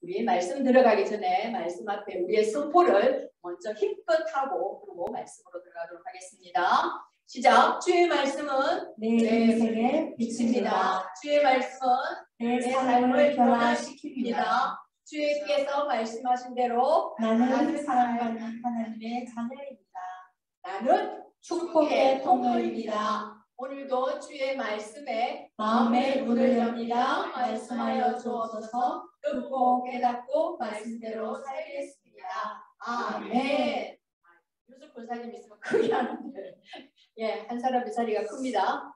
우리 말씀 들어가기 전에 말씀 앞에 우리의 선포를 먼저 힘껏 하고 그리고 말씀으로 들어가도록 하겠습니다. 시작. 주의 말씀은 내 인생의 빛입니다. 주의 말씀은 내 삶을 변화시킵니다. 주께서 말씀하신 대로 나는 사랑받는 하나님의 자녀입니다. 나는 축복의 통로입니다. 오늘도 주의 말씀에 마음의 문을 엽니다. 말씀하여 주옵소서. 듣고 깨닫고 말씀대로 살겠습니다. 아멘. 유숙 권사님 있으면 크게 하는데 한 사람의 자리가 큽니다.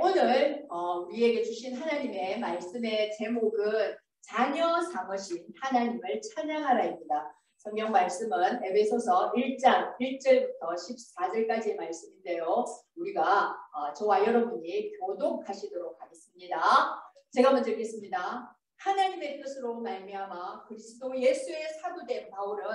오늘 우리에게 주신 하나님의 말씀의 제목은 자녀 삼으신 하나님을 찬양하라입니다. 성경 말씀은 에베소서 1장 1절부터 14절까지의 말씀인데요. 우리가 저와 여러분이 교독하시도록 하겠습니다. 제가 먼저 읽겠습니다. 하나님의 뜻으로 말미암아 그리스도 예수의 사도된 바울은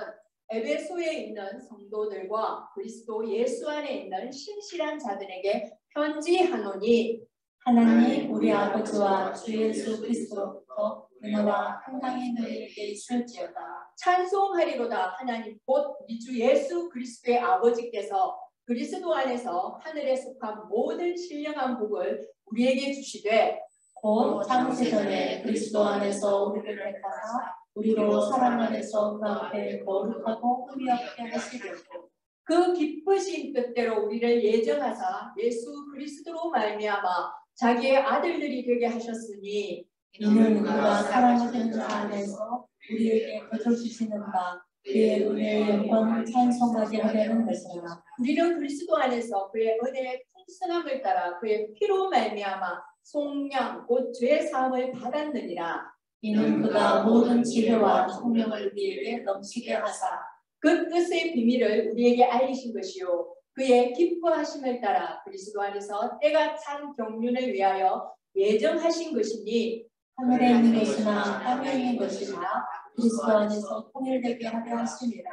에베소에 있는 성도들과 그리스도 예수 안에 있는 신실한 자들에게 편지하노니 하나님 우리 아버지와 주 예수 그리스도로부터 은혜와 평강이 너희에게 있을지어다. 찬송하리로다. 하나님 곧 우리 주 예수 그리스도의 아버지께서 그리스도 안에서 하늘에 속한 모든 신령한 복을 우리에게 주시되 곧 창세전에 그리스도 안에서 우리를 택하사 우리로 사랑 안에서 그 앞에 거룩하고 흠이 없게 하시려고 그 기쁘신 뜻대로 우리를 예정하사 예수 그리스도로 말미암아 자기의 아들들이 되게 하셨으니 이는 우리가 사랑하는 자 안에서 우리에게 거저주시는 바 그의 은혜의 영광을 찬송하게 하려는 것이라. 우리는 그리스도 안에서 그의 은혜의 풍성함을 따라 그의 피로 말미암아 속량 곧 죄 사함을 받았느니라. 이는 그가 모든 지혜와 총명을 우리에게 넘치게 하사 그 뜻의 비밀을 우리에게 알리신 것이요 그의 기뻐하심을 따라 그리스도 안에서 때가 찬 경륜을 위하여 예정하신 것이니 하늘에 있는 것이나 땅에 있는 것이나 그리스도 안에서 통일되게 하려 하심이라.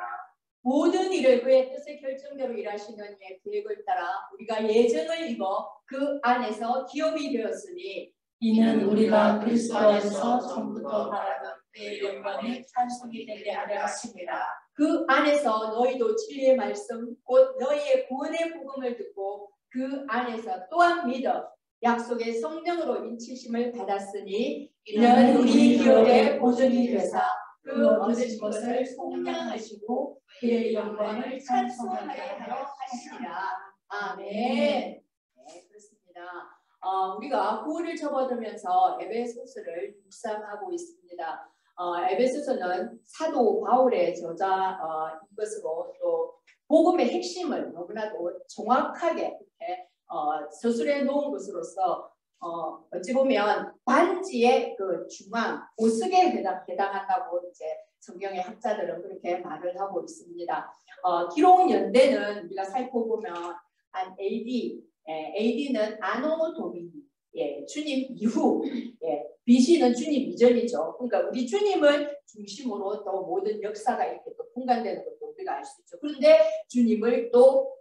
모든 일을 그의 뜻의 결정대로 일하시는 이의 계획을 따라 우리가 예정을 입어 그 안에서 기업이 되었으니 이는 우리가 그리스도 안에서 처음부터 바라던 그의 영광의 찬송이 되게 하려 하심이라. 그 안에서 너희도 진리의 말씀 곧 너희의 구원의 복음을 듣고 그 안에서 또한 믿어 약속의 성령으로 인치심을 받았으니 이는 우리 기업의 보증이 되사 그 얻으신 것을 속량하시고 그의 영광을 찬송하게 하려 하시리라. 아멘. 네, 그렇습니다. 우리가 구원을 접어들면서 에베소서를 묵상하고 있습니다. 에베소서는 사도 바울의 저자인 것으로 또 복음의 핵심을 너무나도 정확하게 이렇게 서술해 놓은 것으로서 어찌 보면 반지의 그 중앙 보석에 해당한다고 이제 성경의 학자들은 그렇게 말을 하고 있습니다. 기록 연대는 우리가 살펴보면 한 AD는 아노 도미니, 주님 이후, BC는 주님 이전이죠. 그러니까 우리 주님을 중심으로 또 모든 역사가 이렇게 또 분간되는 것도 우리가 알 수 있죠. 그런데 주님을 또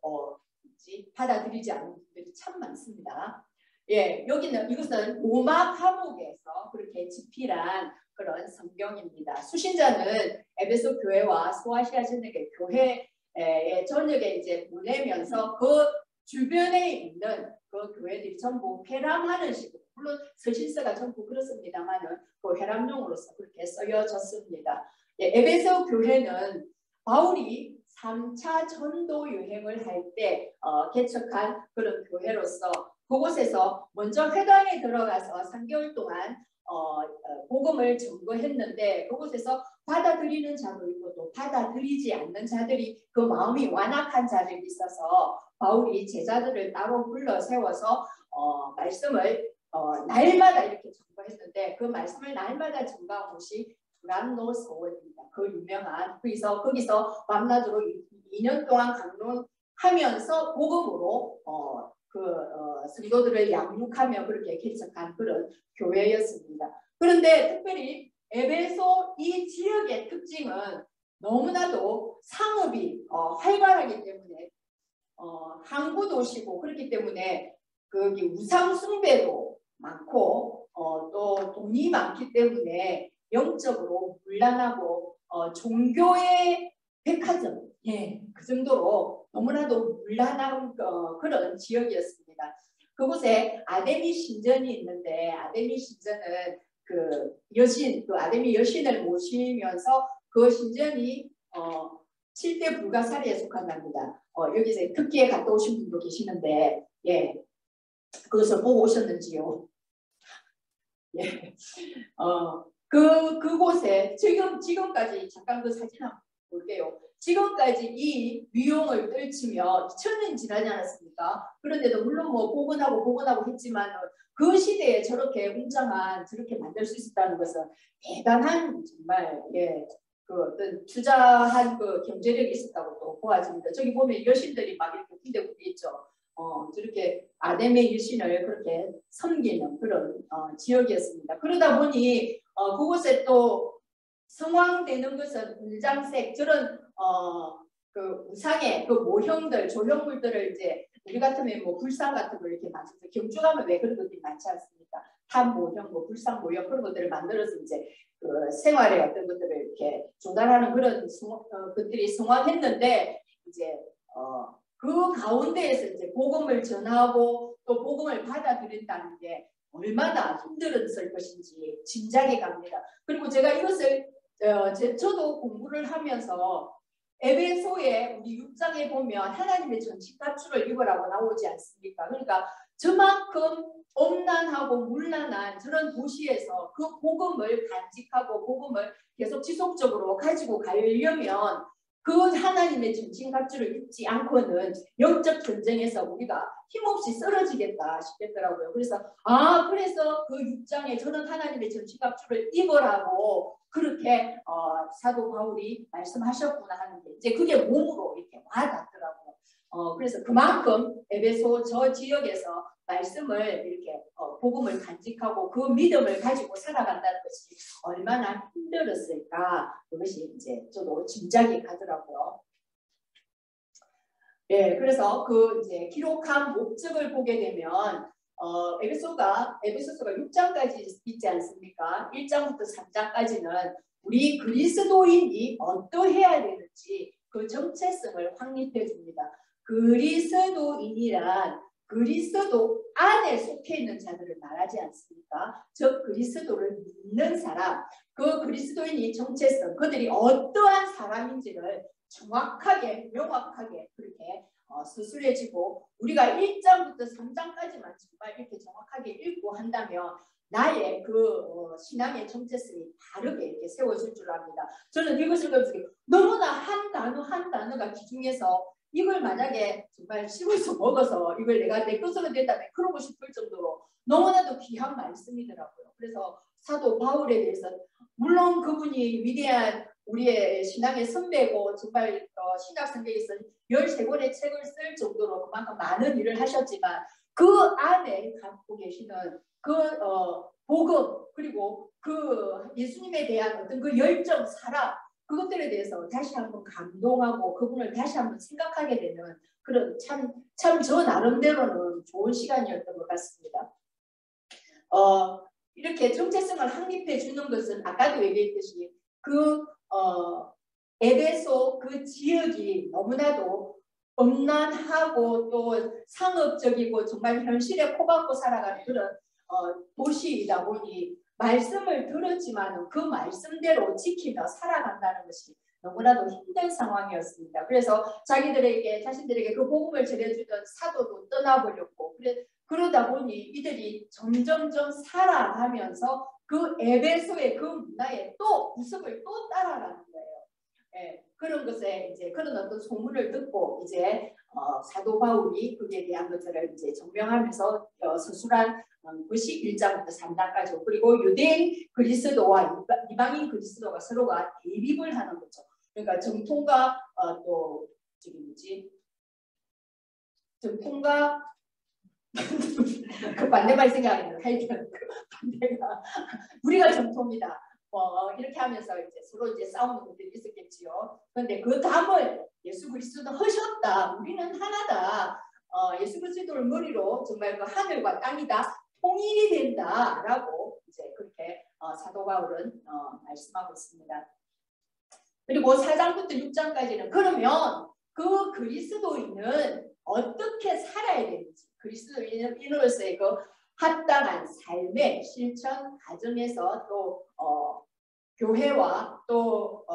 받아들이지 않는 분들이 참 많습니다. 이것은 로마 감옥에서 그렇게 집필한 그런 성경입니다. 수신자는 에베소 교회와 소아시아 전역의 교회의 전역에 이제 보내면서 그 주변에 있는 그 교회들이 전부 회람하는 식으로, 물론 서신서가 전부 그렇습니다만은 그 회람용으로서 그렇게 쓰여졌습니다. 에베소 교회는 바울이 3차 전도 여행을 할 때 개척한 그런 교회로서 그곳에서 먼저 회당에 들어가서 3개월 동안 복음을 전거했는데 그곳에서 받아들이는 자도 있고 또 받아들이지 않는 자들이 그 마음이 완악한 자들이 있어서 바울이 제자들을 따로 불러 세워서 말씀을 날마다 이렇게 전거했는데 그 말씀을 날마다 전거한 곳이 두란노 서원입니다. 그 유명한 거기서 밤낮으로 2년 동안 강론하면서 복음으로 성도들을 양육하며 그렇게 개척한 그런 교회였습니다. 그런데 특별히 에베소 이 지역의 특징은 너무나도 상업이 활발하기 때문에 항구 도시고 그렇기 때문에 거기 우상 숭배도 많고 또 돈이 많기 때문에 영적으로 문란하고 종교의 백화점, 예, 그 정도로 너무나도 문란한 그런 지역이었습니다. 그곳에 아데미 신전이 있는데 아데미 신전은 그 아데미 여신을 모시면서 그 신전이 7대 불가사리에 속한답니다. 여기서 특기에 갔다 오신 분도 계시는데, 예, 그것을 보고 오셨는지요? 예, 그곳에 지금까지 잠깐 그 사진 한번 볼게요. 지금까지 이 위용을 떨치며 1000년이 지나지 않았습니까? 그런데도 물론 뭐 복원하고 했지만 그 시대에 저렇게 웅장한 저렇게 만들 수 있었다는 것은 대단한 정말 그 어떤 투자한 그 경제력이 있었다고 또 보아집니다. 저기 보면 여신들이 막 이렇게 군데군데 있죠. 저렇게 아데미 여신을 그렇게 섬기는 그런 지역이었습니다. 그러다 보니 그곳에 또 성황되는 것은 은장색 저런 그 우상의 그 모형들 조형물들을 이제 우리 같으면 뭐 불상 같은 걸 이렇게 만들어서 경주가면 왜 그런 것들이 많지 않습니까? 탑 모형, 뭐 불상 모형 그런 것들을 만들어서 이제 그 생활의 어떤 것들을 이렇게 조달하는 그런 것들이 성황했는데 이제 그 가운데에서 이제 복음을 전하고 또 복음을 받아들인다는 게 얼마나 힘들었을 것인지 짐작이 갑니다. 그리고 제가 이것을 저도 공부를 하면서 에베소에 우리 6장에 보면 하나님의 전신갑주를 입으라고 나오지 않습니까? 그러니까 저만큼 엄난하고 문란한 저런 도시에서 그 복음을 간직하고 복음을 계속 지속적으로 가지고 가려면 그 하나님의 전신갑주를 입지 않고는 영적 전쟁에서 우리가 힘없이 쓰러지겠다 싶겠더라고요. 그래서 그래서 그 6장에 저는 하나님의 전신갑주를 입으라고 그렇게 사도 바울이 말씀하셨구나 하는 게 이제 그게 몸으로 이렇게 와닿더라고요. 그래서 그만큼 에베소 저 지역에서 말씀을 이렇게 복음을 간직하고 그 믿음을 가지고 살아간다는 것이 얼마나 힘들었을까 그것이 이제 저도 짐작이 가더라고요. 예, 그래서 그 이제 기록한 목적을 보게 되면 에베소서가 6장까지 있지 않습니까? 1장부터 3장까지는 우리 그리스도인이 어떠해야 되는지 그 정체성을 확립해 줍니다. 그리스도인이란 그리스도 안에 속해 있는 자들을 말하지 않습니까? 즉 그리스도를 믿는 사람, 그 그리스도인이 정체성, 그들이 어떠한 사람인지를 정확하게 명확하게 그렇게 수술해지고 우리가 1장부터 3장까지만 정말 이렇게 정확하게 읽고 한다면 나의 그 신앙의 정체성이 다르게 이렇게 세워질 줄 압니다. 저는 이것을 너무나 한 단어가 기중해서 이걸 만약에 정말 씹어서 먹어서 이걸 내가 내 것으로 된다면 그러고 싶을 정도로 너무나도 귀한 말씀이더라고요. 그래서 사도 바울에 대해서 물론 그분이 위대한 우리의 신앙의 선배고 정말 신약 성경에서 13권의 책을 쓸 정도로 그만큼 많은 일을 하셨지만 그 안에 갖고 계시는 그 복음 그리고 그 예수님에 대한 어떤 그 열정, 사랑 그것들에 대해서 다시 한번 감동하고 그분을 다시 한번 생각하게 되는 그런 참 저 나름대로는 좋은 시간이었던 것 같습니다. 이렇게 정체성을 확립해 주는 것은 아까도 얘기했듯이 그 에베소 그 지역이 너무나도 엄난하고 또 상업적이고 정말 현실에 코박고 살아가는 그런 도시이다 보니 말씀을 들었지만 그 말씀대로 지키며 살아간다는 것이 너무나도 힘든 상황이었습니다. 그래서 자신들에게 그 복음을 전해주던 사도도 떠나버렸고 그러다 보니 이들이 점점점 살아가면서 그 에베소의 그 문화에 또 구습을 또 따라가는 거예요. 예, 그런 것에 이제 그런 어떤 소문을 듣고 이제 사도 바울이 거기에 대한 것들을 이제 증명하면서 서술한 것이 1장부터 3장까지 그리고 유대인 그리스도와 이방인 그리스도가 서로가 대립을 하는 거죠. 그러니까 정통과 또 저기 뭐지 정통과 그 반대말 생각이 나요. 하여튼 그 반대가 우리가 정통이다. 이렇게 하면서 이제 서로 이제 싸우는 것들이 있었겠지요. 그런데 그 담을 예수 그리스도는 하셨다. 우리는 하나다. 예수 그리스도를 머리로 정말 그 하늘과 땅이 다 통일이 된다라고 이제 그렇게 사도 바울은 말씀하고 있습니다. 그리고 4장부터 6장까지는 그러면 그 그리스도인은 어떻게 살아야 되는지, 그리스도인으로서의 그 합당한 삶의 실천 과정에서 또 교회와 또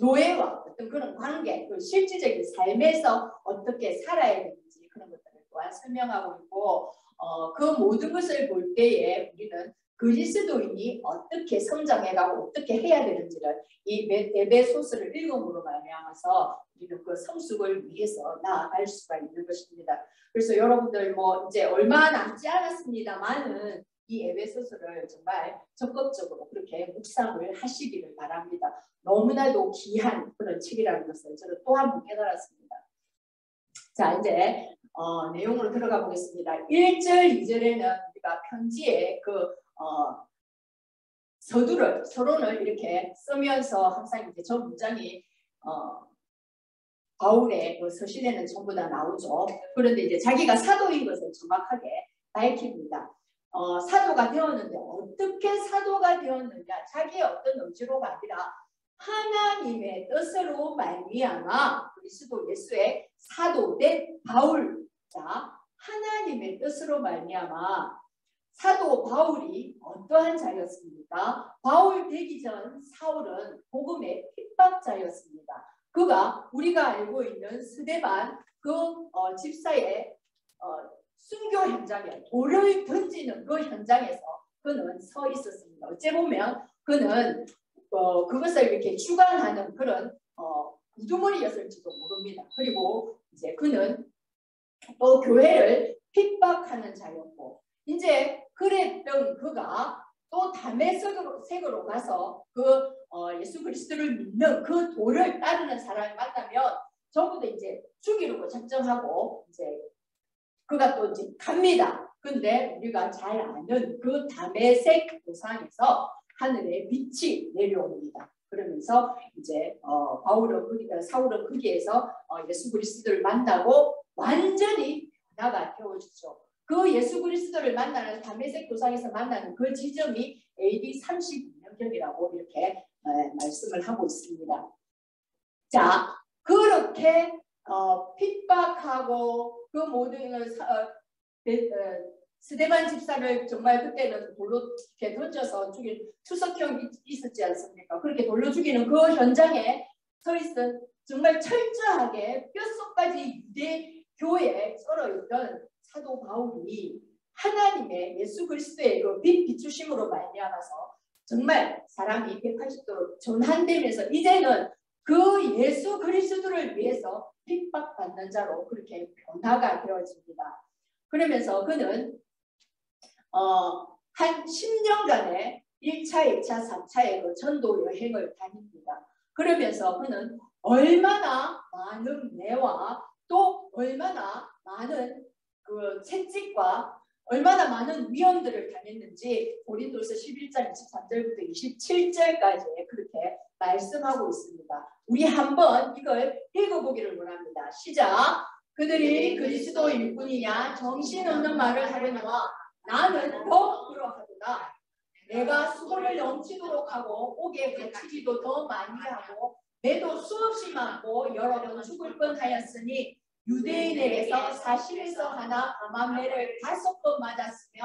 노예와 어떤 그런 관계, 그 실질적인 삶에서 어떻게 살아야 되는지 그런 것들을 또한 설명하고 있고, 그 모든 것을 볼 때에 우리는 그리스도인이 어떻게 성장해가고 어떻게 해야 되는지를 이 에베소서를 읽음으로 말미암아서 우리는 그 성숙을 위해서 나아갈 수가 있는 것입니다. 그래서 여러분들 뭐 이제 얼마 남지 않았습니다만은 이 에베소서를 정말 적극적으로 그렇게 묵상을 하시기를 바랍니다. 너무나도 귀한 그런 책이라는 것을 저는 또 한 번 깨달았습니다. 자, 이제 내용으로 들어가 보겠습니다. 1절, 2절에는 우리가 편지에 그 서론을 이렇게 쓰면서 항상 이제 저 문장이 바울의 그 서신에는 전부 다 나오죠. 그런데 이제 자기가 사도인 것을 정확하게 밝힙니다. 사도가 되었는데 어떻게 사도가 되었느냐? 자기의 어떤 의지로가 아니라 하나님의 뜻으로 말미암아 그리스도 예수의 사도된 바울. 자, 하나님의 뜻으로 말미암아 사도 바울이 어떠한 자였습니까? 바울 되기 전 사울은 복음의 핍박자였습니다. 그가 우리가 알고 있는 스데반 그 집사의 순교 현장에 돌을 던지는 그 현장에서 그는 서 있었습니다. 어째 보면 그는 그것을 이렇게 주관하는 그런 우두머리였을지도 모릅니다. 그리고 이제 그는 또 교회를 핍박하는 자였고, 이제 그랬던 그가 또 다메섹으로 가서 그 예수 그리스도를 믿는 그 도를 따르는 사람을 만나면 전부 다 이제 죽이려고 작정하고 이제 그가 또 이제 갑니다. 근데 우리가 잘 아는 그 다메섹 도상에서 하늘의 빛이 내려옵니다. 그러면서 이제 사울은 거기에서 예수 그리스도를 만나고 완전히 변화가 되어지죠. 그 예수 그리스도를 만나는 다메섹 도상에서 만나는 그 지점이 AD 32년경이라고 이렇게 말씀을 하고 있습니다. 자, 그렇게 핍박하고 그 모든 스데반 집사를 정말 그때는 돌로 이렇게 던져서 죽인 투석형 있었지 않습니까? 그렇게 돌로 죽이는 그 현장에 서 있은 정말 철저하게 뼛속까지 유대 교회에 썰어있던 사도 바울이 하나님의 예수 그리스도의 그 빛 비추심으로 말미암아서 정말 사람이 180도로 전환되면서 이제는 그 예수 그리스도를 위해서 핍박받는 자로 그렇게 변화가 되어집니다. 그러면서 그는 한 10년간의 1차, 2차, 3차의 그 전도 여행을 다닙니다. 그러면서 그는 얼마나 많은 매와 또 얼마나 많은 그 채찍과 얼마나 많은 위험들을 당했는지 고린도서 11장 23절부터 27절까지 그렇게 말씀하고 있습니다. 우리 한번 이걸 읽어보기를 원합니다. 시작! 그들이 그리스도 일꾼이냐 정신없는 말을 하려니와 나는 더 그러하도다. 내가 수고를 넘치도록 하고 옥에 갇히기도 더 많이 하고 매도 수없이 많고 여러 번 죽을 뻔하였으니 유대인에게서 사실에서 하나 암암매를 5번 맞았으며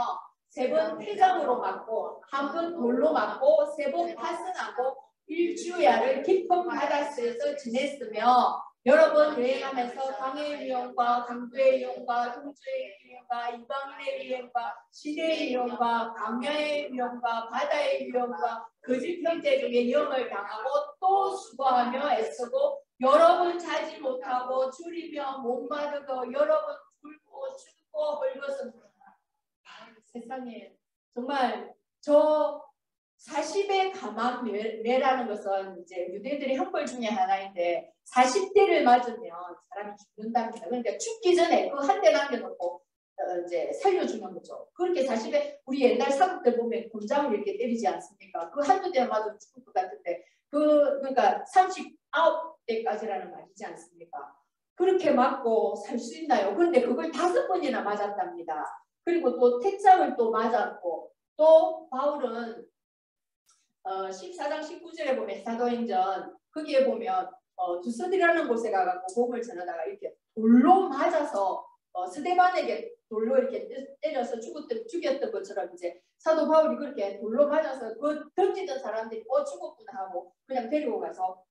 3번 폐장으로 맞고 1번 돌로 맞고 3번 파선하고 일주야를 깊은 바닷속에서 지냈으며 여러 번 여행하면서 강의 위험과 강도의 위험과 동주의 위험과 이방인의 위험과 시대의 위험과 강야의 위험과 바다의 위험과 거짓 형제 중에 위험을 당하고 또 수고하며 애쓰고 여러 번 자지 못하고 줄이며 목마르고 여러 번 굶고 죽고 헐벗은 세상에 정말 저 40의 감암매라는 것은 이제 유대인들의 형벌 중에 하나인데 40대를 맞으면 사람이 죽는답니다. 그러니까 죽기 전에 그 한 대 남겨놓고 이제 살려주는 거죠. 그렇게 40에 우리 옛날 사극들 보면 곤장을 이렇게 때리지 않습니까? 그 한두 대 맞으면 죽을 것 같은데 그러니까 39대까지라는 말이지 않습니까? 그렇게 맞고 살 수 있나요? 그런데 그걸 5번이나 맞았답니다. 그리고 또 택장을 또 맞았고 또 바울은 14장 19절에 보면 사도행전 거기에 보면 두서디라는 곳에 가서 복음을 전하다가 이렇게 돌로 맞아서 스데반에게 돌로 이렇게 때려서 죽였던 것처럼 이제 사도 바울이 그렇게 돌로 맞아서 그 던지던 사람들이 죽었구나 하고 그냥 데리고 가서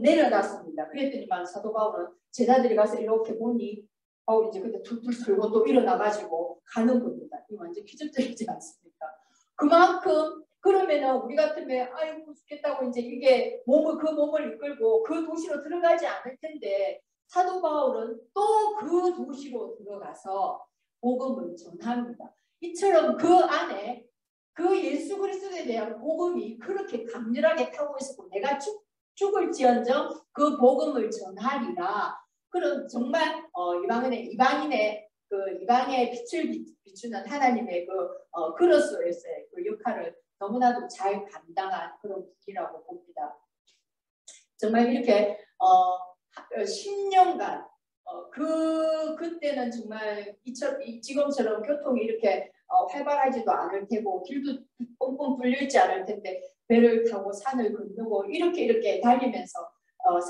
내려놨습니다. 그랬더니만 사도 바울은 제자들이 가서 이렇게 보니 바울이 이제 그때 툴툴 털고 또 일어나가지고 가는 겁니다. 이 완전 기적적이지 않습니까? 그만큼 그러면은 우리 같으면 아이고 죽겠다고 이제 이게 그 몸을 이끌고 그 도시로 들어가지 않을 텐데 사도 바울은 또 그 도시로 들어가서 복음을 전합니다. 이처럼 그 안에 그 예수 그리스도에 대한 복음이 그렇게 강렬하게 타고 있었고 내가 죽을지언정 그 복음을 전하리라. 그런 정말 이방인의 그 이방의 빛을 비추는 하나님의 그로서의 그 역할을 너무나도 잘 감당한 그런 분이라고 봅니다. 정말 이렇게 10년간 그때는 정말 지금처럼 교통이 이렇게 활발하지도 않을 테고 길도 뻥뻥 뚫려있지 않을 텐데 배를 타고 산을 건너고 이렇게 다니면서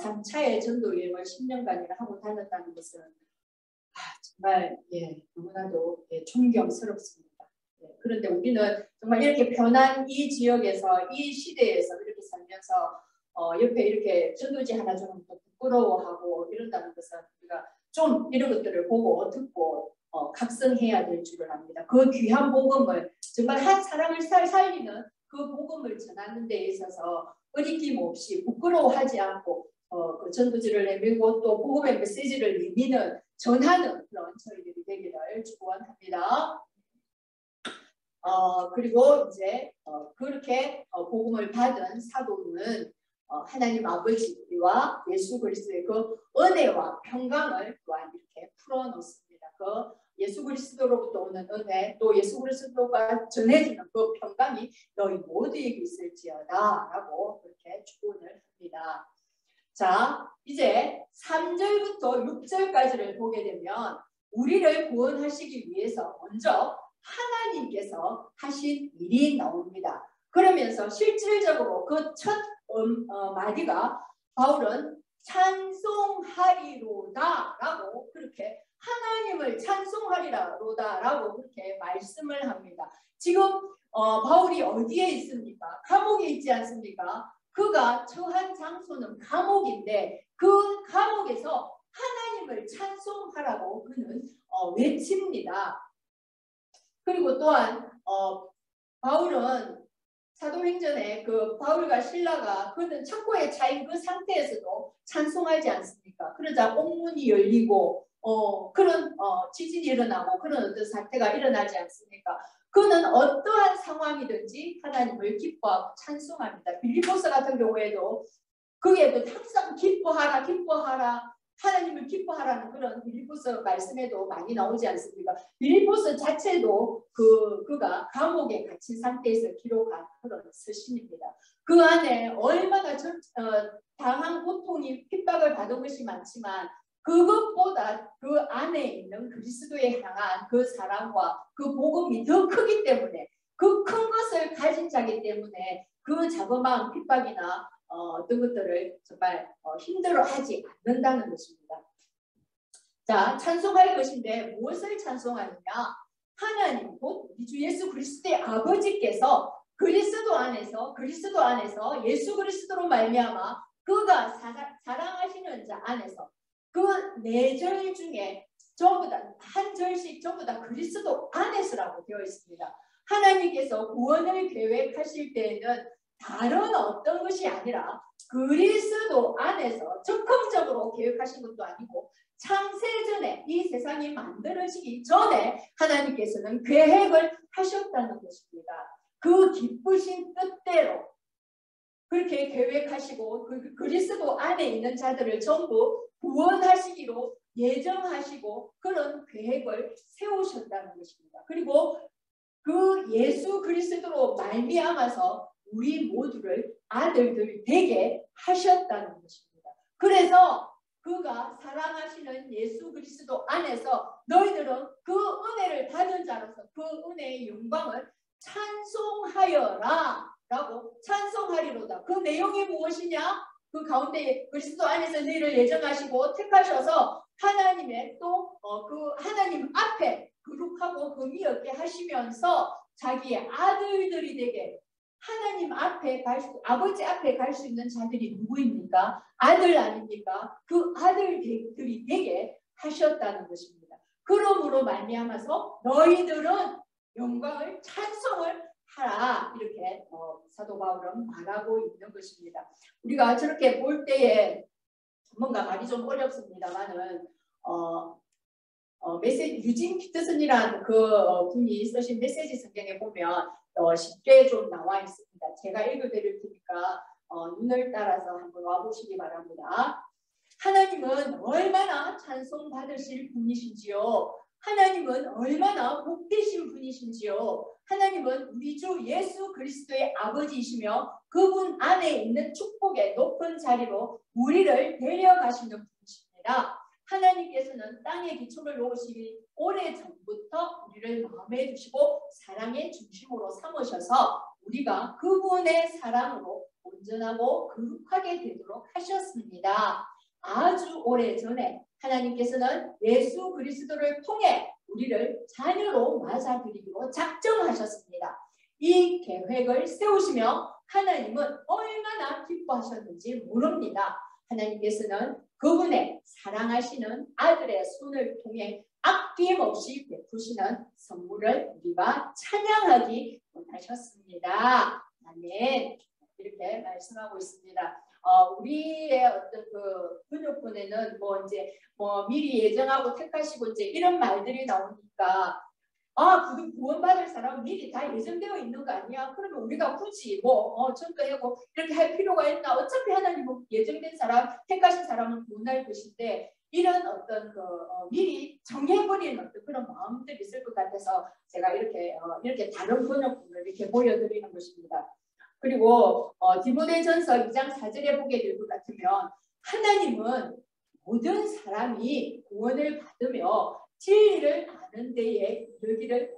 3차의 전도 여행을 10년간이나 하고 다녔다는 것은 정말 너무나도 존경스럽습니다. 그런데 우리는 정말 이렇게 변한 이 지역에서 이 시대에서 이렇게 살면서 옆에 이렇게 전도지 하나 주는 것도 부끄러워하고 이런다는 것은 우리가 좀 이런 것들을 보고 듣고 각성해야 될 줄을 압니다. 그 귀한 복음을 정말 한 사람을 살리는 그 복음을 전하는 데 있어서 어리낌 없이 부끄러워하지 않고 그 전도지를 내밀고 또 복음의 메시지를 내미는 전하는 그런 저희들이 되기를 축원합니다. 그리고 이제 그렇게 복음을 받은 사도는 하나님 아버지와 예수 그리스도의 그 은혜와 평강을 또한 이렇게 풀어놓습니다. 그 예수 그리스도로부터 오는 은혜 또 예수 그리스도가 전해지는 그 평강이 너희 모두에게 있을지어다 라고 그렇게 축원을 합니다. 자, 이제 3절부터 6절까지를 보게 되면 우리를 구원하시기 위해서 먼저 하나님께서 하신 일이 나옵니다. 그러면서 실질적으로 그 첫 마디가 바울은 찬송하리로다 라고 그렇게 하나님을 찬송하리로다 라고 그렇게 말씀을 합니다. 지금 바울이 어디에 있습니까? 감옥에 있지 않습니까? 그가 처한 장소는 감옥인데 그 감옥에서 하나님을 찬송하라고 그는 외칩니다. 그리고 또한 바울은 사도행전에 그 바울과 실라가 그는 창고에 차인 그 상태에서도 찬송하지 않습니까? 그러자 옥문이 열리고 그런 지진이 일어나고 그런 어떤 사태가 일어나지 않습니까? 그는 어떠한 상황이든지 하나님을 기뻐하고 찬송합니다. 빌립보서 같은 경우에도 그게도 항상 기뻐하라 하나님을 기뻐하라는 그런 빌립보서 말씀에도 많이 나오지 않습니까? 빌립보서 자체도 그가 감옥에 갇힌 상태에서 기록한 그런 서신입니다. 그 안에 얼마나 당한 고통이 핍박을 받은 것이 많지만 그것보다 그 안에 있는 그리스도에 향한 그 사랑과 그 복음이 더 크기 때문에 그 큰 것을 가진 자기 때문에 그 자그마한 핍박이나 어떤 것들을 정말 힘들어하지 않는다는 것입니다. 자, 찬송할 것인데 무엇을 찬송하느냐? 하나님 곧 우리 주 예수 그리스도의 아버지께서 그리스도 안에서 예수 그리스도로 말미암아 그가 사랑하시는 자 안에서 그 4절 중에 전부 다 한 절씩 전부 다 그리스도 안에서라고 되어 있습니다. 하나님께서 구원을 계획하실 때에는 다른 어떤 것이 아니라 그리스도 안에서 적극적으로 계획하신 것도 아니고 창세전에 이 세상이 만들어지기 전에 하나님께서는 계획을 하셨다는 것입니다. 그 기쁘신 뜻대로 그렇게 계획하시고 그리스도 안에 있는 자들을 전부 구원하시기로 예정하시고 그런 계획을 세우셨다는 것입니다. 그리고 그 예수 그리스도로 말미암아서 우리 모두를 아들들 되게 하셨다는 것입니다. 그래서 그가 사랑하시는 예수 그리스도 안에서 너희들은 그 은혜를 받은 자로서 그 은혜의 영광을 찬송하여라 라고 찬송하리로다. 그 내용이 무엇이냐? 그 가운데 그리스도 안에서 너희를 예정하시고 택하셔서 하나님의 또 그 하나님 앞에 거룩하고 금이 없게 하시면서 자기의 아들들이 되게 하나님 앞에 아버지 앞에 갈 수 있는 자들이 누구입니까? 아들 아닙니까? 그 아들들이 되게 하셨다는 것입니다. 그러므로 말미암아서 너희들은 영광을 찬송을 하라 이렇게 사도 바울은 말하고 있는 것입니다. 우리가 저렇게 볼 때에 뭔가 말이 좀 어렵습니다만은 메시지 유진 피터슨이라는 그 분이 쓰신 메시지 성경에 보면 쉽게 좀 나와 있습니다. 제가 읽어드릴 테니까 눈을 따라서 한번 와보시기 바랍니다. 하나님은 얼마나 찬송 받으실 분이신지요. 하나님은 얼마나 복되신 분이신지요. 하나님은 우리 주 예수 그리스도의 아버지이시며 그분 안에 있는 축복의 높은 자리로 우리를 데려가시는 분이십니다. 하나님께서는 땅에 기초를 놓으시기 오래전부터 우리를 마음에 두시고 사랑의 중심으로 삼으셔서 우리가 그분의 사랑으로 온전하고 거룩하게 되도록 하셨습니다. 아주 오래전에 하나님께서는 예수 그리스도를 통해 우리를 자녀로 맞아들이기로 작정하셨습니다. 이 계획을 세우시며 하나님은 얼마나 기뻐하셨는지 모릅니다. 하나님께서는 그분의 사랑하시는 아들의 손을 통해 아낌없이 베푸시는 선물을 우리가 찬양하기 원하셨습니다. 아멘. 이렇게 말씀하고 있습니다. 우리의 어떤 그 번역본에는 미리 예정하고 택하시고 이제 이런 말들이 나오니까 구원받을 사람은 미리 다 예정되어 있는 거 아니야? 그러면 우리가 굳이 전도하고 이렇게 할 필요가 있나? 어차피 하나님은 예정된 사람, 택하신 사람은 구원할 것인데 이런 어떤 미리 정해버린 어떤 그런 마음들이 있을 것 같아서 제가 이렇게 다른 번역본을 이렇게 보여드리는 것입니다. 그리고 디모데전서 2장 4절에 보게 될 것 같으면 하나님은 모든 사람이 구원을 받으며 진리를 아는 데에 이르기를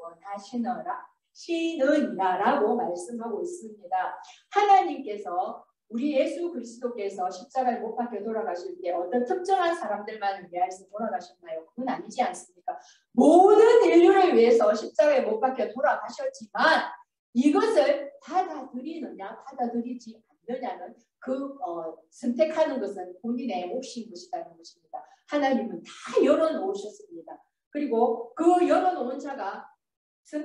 원하시느니라라고 말씀하고 있습니다. 하나님께서 우리 예수 그리스도께서 십자가에 못 박혀 돌아가실 때 어떤 특정한 사람들만을 위해서 돌아가셨나요? 그건 아니지 않습니까? 모든 인류를 위해서 십자가에 못 박혀 돌아가셨지만 이것을 받아들이느냐 받아들이지 않느냐는 선택하는 것은 본인의 몫인 것이라는 것입니다. 하나님은 다 열어놓으셨습니다. 그리고 그 열어놓은 자가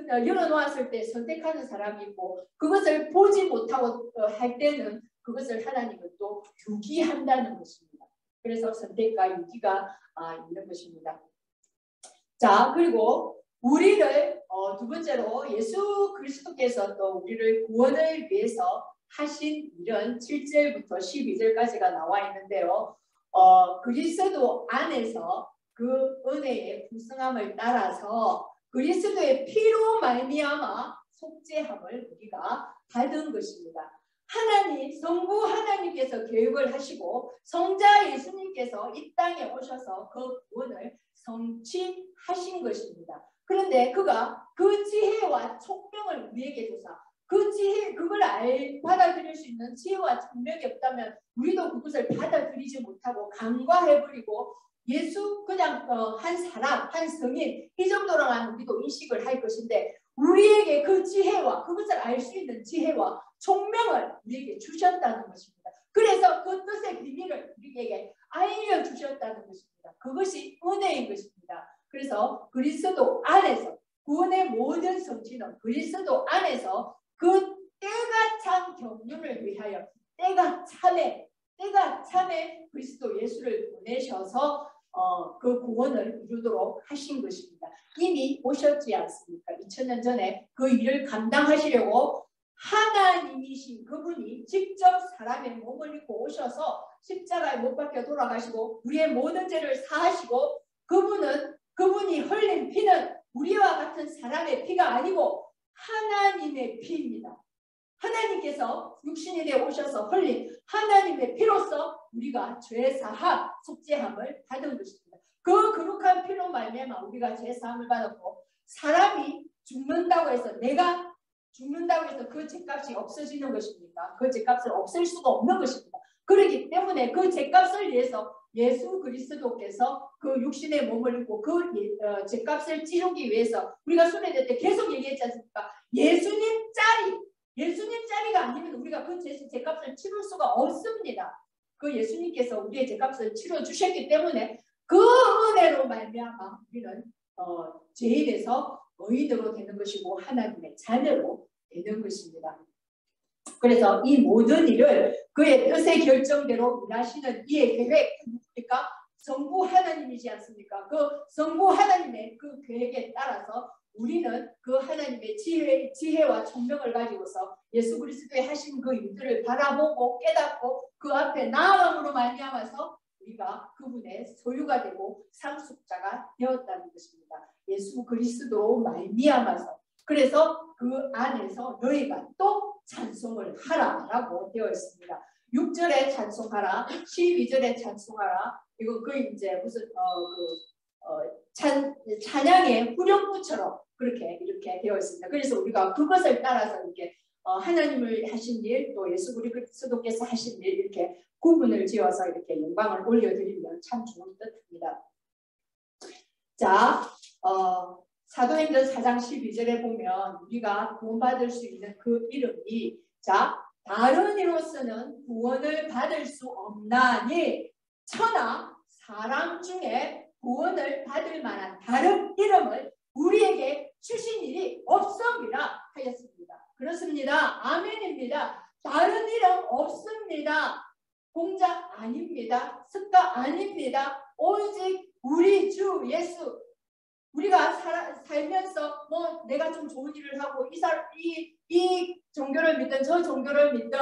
열어놓았을 때 선택하는 사람이 있고 그것을 보지 못하고 할 때는 그것을 하나님은 또 유기한다는 것입니다. 그래서 선택과 유기가 있는 것입니다. 자, 그리고 우리를 두 번째로 예수 그리스도께서 또 우리를 구원을 위해서 하신 일은 7절부터 12절까지가 나와 있는데요. 그리스도 안에서 그 은혜의 풍성함을 따라서 그리스도의 피로 말미암아 속죄함을 우리가 받은 것입니다. 성부 하나님께서 계획을 하시고 성자 예수님께서 이 땅에 오셔서 그 구원을 성취하신 것입니다. 그런데 그가 그 지혜와 총명을 우리에게 주사 그걸 받아들일 수 있는 지혜와 총명이 없다면 우리도 그것을 받아들이지 못하고 간과해버리고 예수 그냥 한 사람, 한 성인 이 정도로만 우리도 인식을 할 것인데 우리에게 그 지혜와 그것을 알 수 있는 지혜와 총명을 우리에게 주셨다는 것입니다. 그래서 그 뜻의 비밀을 우리에게 알려주셨다는 것입니다. 그것이 은혜인 것입니다. 그래서 그리스도 안에서 구원의 모든 성취는 그리스도 안에서 그 때가 참 경륜을 위하여 때가 참에 그리스도 예수를 보내셔서 그 구원을 이루도록 하신 것입니다. 이미 오셨지 않습니까? 2000년 전에 그 일을 감당하시려고 하나님이신 그분이 직접 사람의 몸을 입고 오셔서 십자가에 못 박혀 돌아가시고 우리의 모든 죄를 사하시고 그분이 흘린 피는 우리와 같은 사람의 피가 아니고 하나님의 피입니다. 하나님께서 육신이 되어 오셔서 흘린 하나님의 피로서 우리가 죄사함, 속죄함을 받은 것입니다. 그 거룩한 피로 말미암아 우리가 죄사함을 받았고 사람이 죽는다고 해서 내가 죽는다고 해서 그 죄값이 없어지는 것입니까? 그 죄값을 없앨 수가 없는 것입니다. 그렇기 때문에 그 죄값을 위해서 예수 그리스도께서 그 육신의 몸을 입고 그 죄값을 치르기 위해서 우리가 순회될 때 계속 얘기했지 않습니까? 예수님 짜리가 아니면 우리가 그 죄값을 치를 수가 없습니다. 그 예수님께서 우리의 죄값을 치러 주셨기 때문에 그 은혜로 말미암아 우리는 죄인에서 의인으로 되는 것이고 하나님의 자녀로 되는 것입니다. 그래서 이 모든 일을 그의 뜻의 결정대로 일하시는 이의 계획 뭡니까? 성부 하나님이지 않습니까? 그 성부 하나님의 그 계획에 따라서 우리는 그 하나님의 지혜와 총명을 가지고서 예수 그리스도의 하신 그 일들을 바라보고 깨닫고 그 앞에 나아감으로 말미암아서 우리가 그분의 소유가 되고 상속자가 되었다는 것입니다. 예수 그리스도로 말미암아서. 그래서 그 안에서 너희가 또 찬송을 하라라고 되어 있습니다. 6절에 찬송하라, 12절에 찬송하라. 이거 거의 이제 무슨 찬양의 후렴구처럼 이렇게 되어 있습니다. 그래서 우리가 그것을 따라서 이렇게 하나님을 하신 일, 또 예수 그리스도께서 하신 일 이렇게 구분을 지어서 이렇게 영광을 올려드리면 참 좋은 뜻입니다. 자, 사도행전 4장 12절에 보면 우리가 구원받을 수 있는 그 이름이 자, 다른 이로서는 구원을 받을 수 없나니 천하 사람 중에 구원을 받을 만한 다른 이름을 우리에게 주신 일이 없습니다 하였습니다. 그렇습니다. 아멘입니다. 다른 이름 없습니다. 공자 아닙니다. 습가 아닙니다. 오직 우리 주 예수. 우리가 살면서 뭐 내가 좀 좋은 일을 하고 이 종교를 믿든 저 종교를 믿든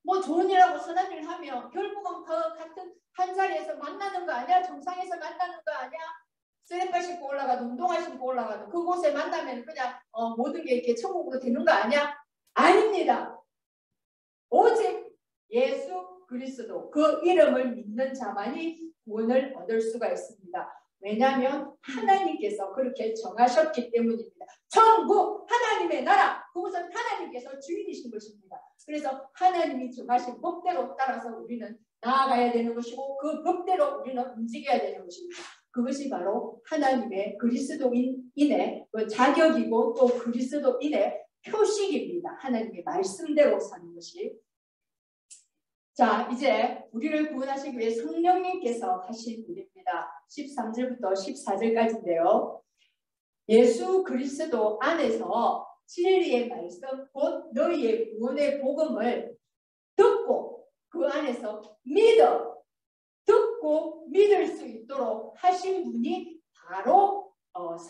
뭐 좋은 일하고 선한 일을 하면 결국은 그 같은 한 자리에서 만나는 거 아니야? 정상에서 만나는 거 아니야? 쓰레빠 신고 올라가도 운동화 신고 올라가도 그곳에 만나면 그냥 모든 게 이렇게 천국으로 되는 거 아니야? 아닙니다. 오직 예수 그리스도 그 이름을 믿는 자만이 구원을 얻을 수가 있습니다. 왜냐하면 하나님께서 그렇게 정하셨기 때문입니다. 천국 하나님의 나라 그것은 하나님께서 주인이신 것입니다. 그래서 하나님이 정하신 법대로 따라서 우리는 나아가야 되는 것이고 그 법대로 우리는 움직여야 되는 것입니다. 그것이 바로 하나님의 그리스도인의 그 자격이고 또 그리스도인의 표식입니다. 하나님의 말씀대로 사는 것이. 자, 이제 우리를 구원하시기 위해 성령님께서 하신 일입니다. 13절부터 14절까지인데요. 예수 그리스도 안에서 진리의 말씀, 곧 너희의 구원의 복음을 듣고 그 안에서 듣고 믿을 수 있도록 하신 분이 바로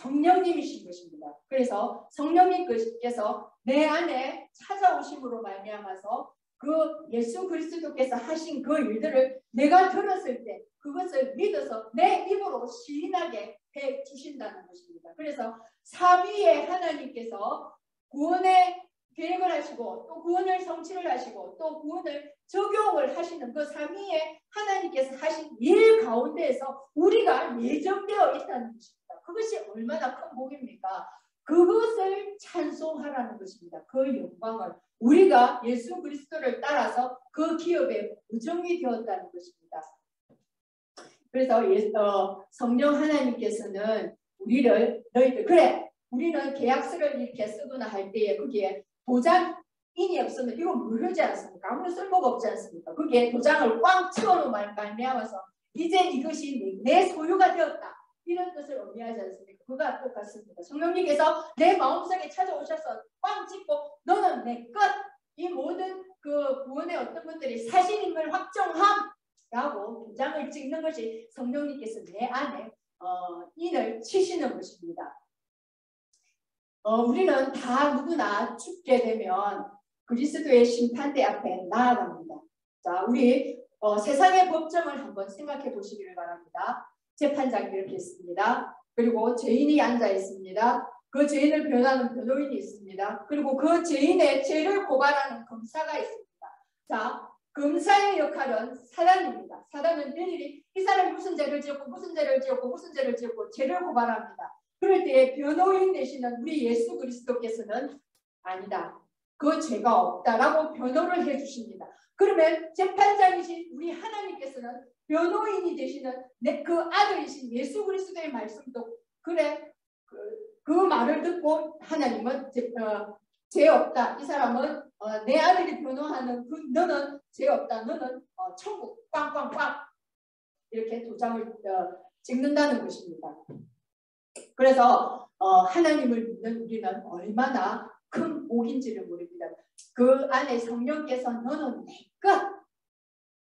성령님이신 것입니다. 그래서 성령님께서 내 안에 찾아오심으로 말미암아서 그 예수 그리스도께서 하신 그 일들을 내가 들었을 때 그것을 믿어서 내 입으로 시인하게 해 주신다는 것입니다. 그래서 삼위의 하나님께서 구원의 계획을 하시고 또 구원을 성취를 하시고 또 구원을 적용을 하시는 그 삼위의 하나님께서 하신 일 가운데에서 우리가 예정되어 있다는 것입니다. 그것이 얼마나 큰 복입니까? 그것을 찬송하라는 것입니다. 그 영광을 우리가 예수 그리스도를 따라서 그 기업에 보정이 되었다는 것입니다. 그래서 성령 하나님께서는 너희들 그래 우리는 계약서를 이렇게 쓰거나 할 때에 거기에 도장인이 없으면 이거 무효지 않습니까? 아무런 쓸모가 없지 않습니까? 거기에 도장을 꽝 치워놓은 말미암아서 이제 이것이 내 소유가 되었다. 이런 뜻을 의미하지 않습니까? 그가 똑같습니다. 성령님께서 내 마음속에 찾아오셔서 꽝 찍고 너는 내 것! 이 모든 그 구원의 어떤 것들이 사실임을 확정함라고 도장을 찍는 것이 성령님께서 내 안에 인을 치시는 것입니다. 우리는 다 누구나 죽게 되면 그리스도의 심판대 앞에 나아갑니다. 자, 우리 세상의 법정을 한번 생각해 보시기를 바랍니다. 재판장이 이렇게 있습니다. 그리고 죄인이 앉아 있습니다. 그 죄인을 변호하는 변호인이 있습니다. 그리고 그 죄인의 죄를 고발하는 검사가 있습니다. 자, 검사의 역할은 사단입니다. 사단은 일일이 이 사람이 무슨 죄를 지었고 무슨 죄를 지었고 무슨 죄를 지었고 죄를 고발합니다. 그럴 때 변호인 되시는 우리 예수 그리스도께서는 아니다. 그 죄가 없다라고 변호를 해주십니다. 그러면 재판장이신 우리 하나님께서는 변호인이 되시는 그 아들이신 예수 그리스도의 말씀도 그래 그 말을 듣고 하나님은 죄 없다. 이 사람은 내 아들이 변호하는 너는 죄 없다. 너는 천국 꽝꽝꽝 이렇게 도장을 찍는다는 것입니다. 그래서 하나님을 믿는 우리는 얼마나 큰 복인지를 모릅니다. 그 안에 성령께서 너는 내 것,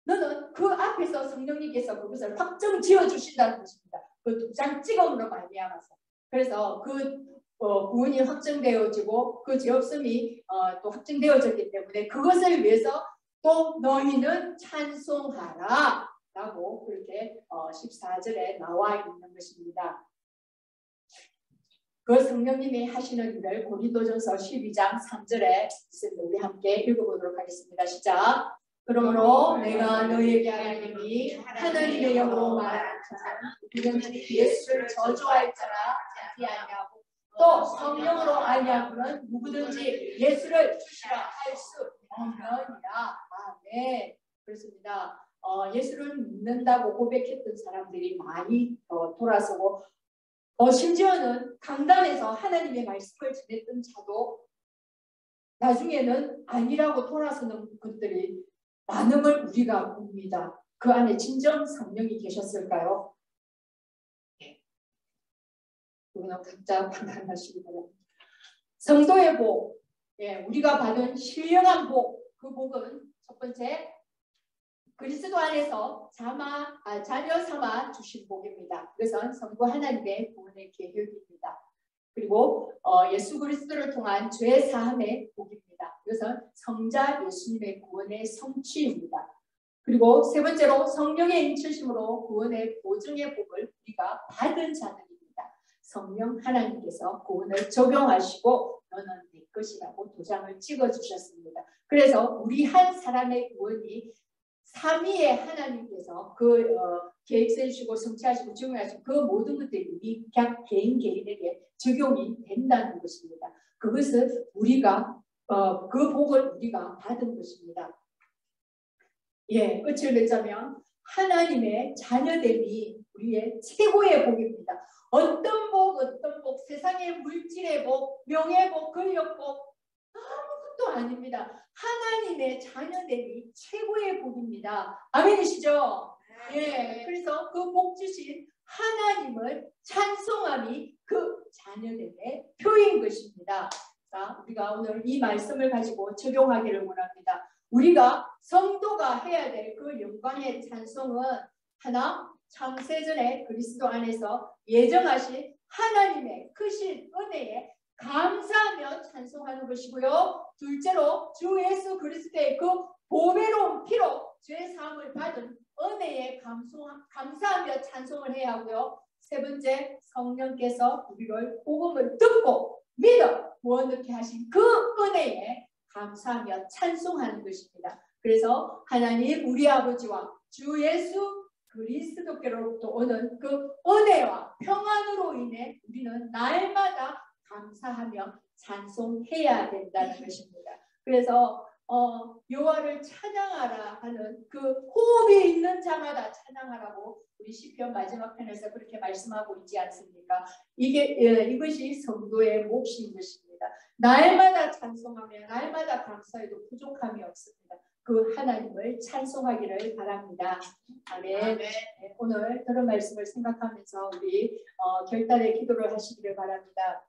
너는 그 앞에서 성령님께서 그것을 확정 지어주신다는 것입니다. 그 도장 찍음으로 말미암아서. 그래서 그 구원이 확정되어지고 그 죄 없음이 또 확정되어졌기 때문에 그것을 위해서 또 너희는 찬송하라 라고 그렇게 14절에 나와 있는 것입니다. 그 성령님이 하시는 일을 고린도전서 12장 3절에 있습니다. 우리 함께 읽어보도록 하겠습니다. 시작. 그러므로 내가 너희에게 하나님이 하나님의 영으로 말하는 그는 예수를 저주할 자라 하지 아니하고 또 성령으로 아니하고는 누구든지 예수를 주시라 할 수 없느니라. 아멘. 그렇습니다. 예수를 믿는다고 고백했던 사람들이 많이 돌아서고 심지어는 강단에서 하나님의 말씀을 전했던 자도 나중에는 아니라고 돌아서는 것들이 많음을 우리가 봅니다. 그 안에 진정 성령이 계셨을까요? 네. 그거는 각자 판단하시기 바랍니다. 성도의 복, 우리가 받은 신령한 복, 그 복은 첫 번째 그리스도 안에서 자녀 삼아 주신 복입니다. 그것은 성부 하나님의 구원의 계획입니다. 그리고 예수 그리스도를 통한 죄 사함의 복입니다. 그것은 성자 예수님의 구원의 성취입니다. 그리고 세 번째로 성령의 인치심으로 구원의 보증의 복을 우리가 받은 자들입니다. 성령 하나님께서 구원을 적용하시고 너는 네 것이라고 도장을 찍어주셨습니다. 그래서 우리 한 사람의 구원이 삼위의 하나님께서 그 계획 세우시고 성취하시고 적용하시고 그 모든 것들이 우리 개인에게 적용이 된다는 것입니다. 그것을 우리가 그 복을 우리가 받은 것입니다. 끝을 맺자면 하나님의 자녀됨이 우리의 최고의 복입니다. 어떤 복, 세상의 물질의 복, 명예 복, 권력 복 아무것도 아닙니다. 하나님의 자녀됨이 최고의 복입니다. 아멘이시죠? 그래서 그 복 주신 하나님을 찬송함이 그 자녀됨의 표인 것입니다. 자, 우리가 오늘 이 말씀을 가지고 적용하기를 원합니다. 우리가 성도가 해야 될 그 영광의 찬송은 하나, 창세전에 그리스도 안에서 예정하신 하나님의 크신 은혜에 감사하며 찬송하는 것이고요. 둘째로 주 예수 그리스도의 그 보배로운 피로 죄 사함을 받은 은혜에 감사하며 찬송을 해야 하고요. 세 번째, 성령께서 우리를 복음을 듣고 믿어 구원 얻게 하신 그 은혜에 감사하며 찬송하는 것입니다. 그래서 하나님 우리 아버지와 주 예수 그리스도께로부터 오는 그 은혜와 평안으로 인해 우리는 날마다 감사하며 찬송해야 된다는 것입니다. 그래서 여호와를 찬양하라 하는 그 호흡이 있는 자마다 찬양하라고 우리 시편 마지막 편에서 그렇게 말씀하고 있지 않습니까? 이것이 성도의 몫인 것입니다. 날마다 찬송하며 날마다 감사해도 부족함이 없습니다. 그 하나님을 찬송하기를 바랍니다. 아멘. 오늘 들은 말씀을 생각하면서 우리 결단의 기도를 하시기를 바랍니다.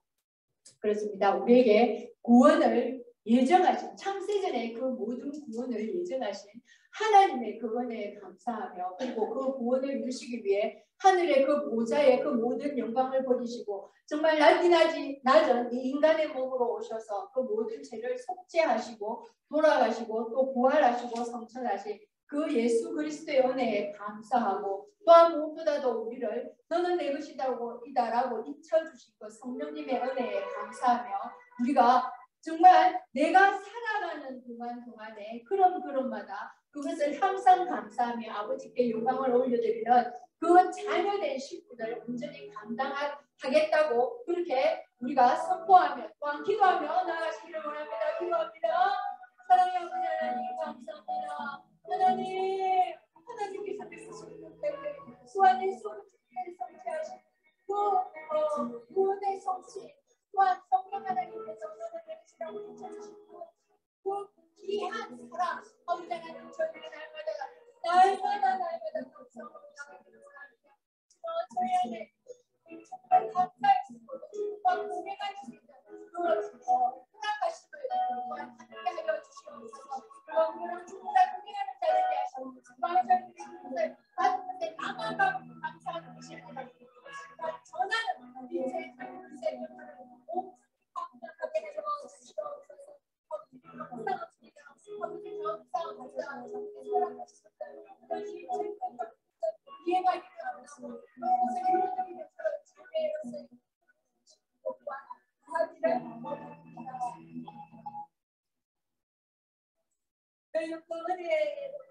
그렇습니다. 우리에게 구원을 예정하신 창세전에 그 모든 구원을 예정하신 하나님의 그 은혜에 감사하며 그리고 그 구원을 이루시기 위해 하늘의 그 보좌의 그 모든 영광을 버리시고 정말 낮은 이 인간의 몸으로 오셔서 그 모든 죄를 속죄하시고 돌아가시고 또 부활하시고 성천하신 그 예수 그리스도의 은혜에 감사하고 또한 무엇보다도 우리를 너는 내 것이라고 잊혀주신 그 성령님의 은혜에 감사하며 우리가 정말 내가 살아가는 동안에 그럼마다 그것을 항상 감사하며 아버지께 영광을 올려드리는 그 자녀된 식구들 온전히 감당하겠다고 그렇게 우리가 선포하며 또한 기도하며 나아가시기를 원합니다. 기도합니다. 사랑의 아버지 하나님 감사합니다. 하나님께서 믿으시는 때문에 수완의 성취를 성취하신 그 구원의 성취 또한 성령 하나님께서 너를 내리시라고 비춰주시고 그 귀한 사랑 아버지 하나님 저희를 날마다 감사합니다. 저희 안에 정말 감사했고 또한 고백할 수 있는 그 허락하심을 또한 함께 하여 주시옵소서. 그런 충분한 고백하는 자들이 하시옵소서. 저희들이 받은 것에 나만 감사하는 것이 아니라 전하는 인생의 삶을 온 감사하게 되어 주시옵소서. 감사합니다. 아버지 감사합니다. 이해가 있는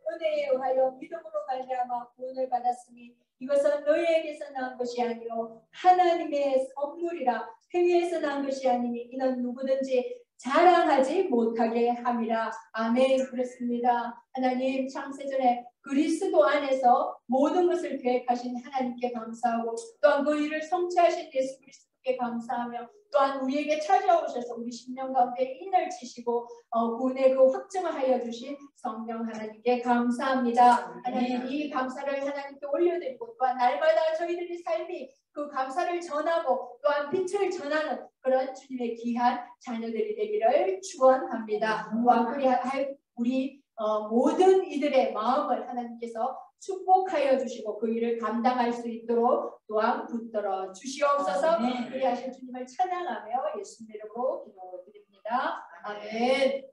은혜에 의하여 믿음으로 말미암아 구원을 받았으니 이것은 너희에게서 난 것이 아니요 하나님의 선물이라. 행위에서 난 것이 아니니 이는 누구든지 자랑하지 못하게 함이라. 아멘. 그렇습니다. 하나님 창세전에 그리스도 안에서 모든 것을 계획하신 하나님께 감사하고 또한 그 일을 성취하신 예수 그리스도께 감사하며 또한 우리에게 찾아오셔서 우리 심령 가운데 인을 치시고 구원의 그 확증을 하여 주신 성령 하나님께 감사합니다. 하나님 이 감사를 하나님께 올려드리고 또한 날마다 저희들의 삶이 그 감사를 전하고 또한 빛을 전하는 그런 주님의 귀한 자녀들이 되기를 축원합니다. 또한 우리 모든 이들의 마음을 하나님께서 축복하여 주시고 그 일을 감당할 수 있도록 또한 붙들어 주시옵소서. 그리하신 주님을 찬양하며 예수님 이름으로 기도드립니다. 아멘.